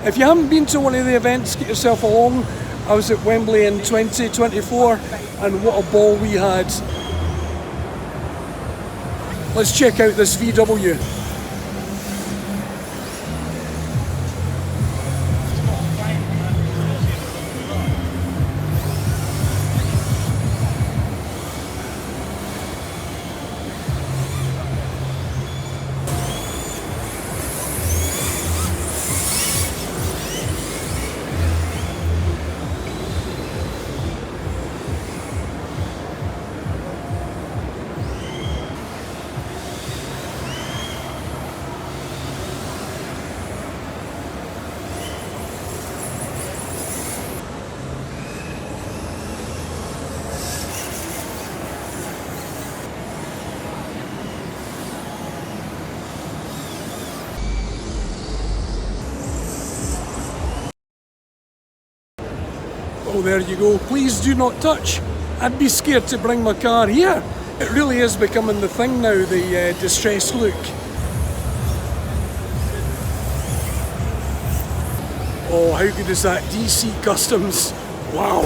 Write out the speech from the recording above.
If you haven't been to one of the events, get yourself along. I was at Wembley in 2024 and what a ball we had. Let's check out this VW. Oh, there you go. Please do not touch. I'd be scared to bring my car here. It really is becoming the thing now, the distressed look. Oh, how good is that? DC Customs. Wow.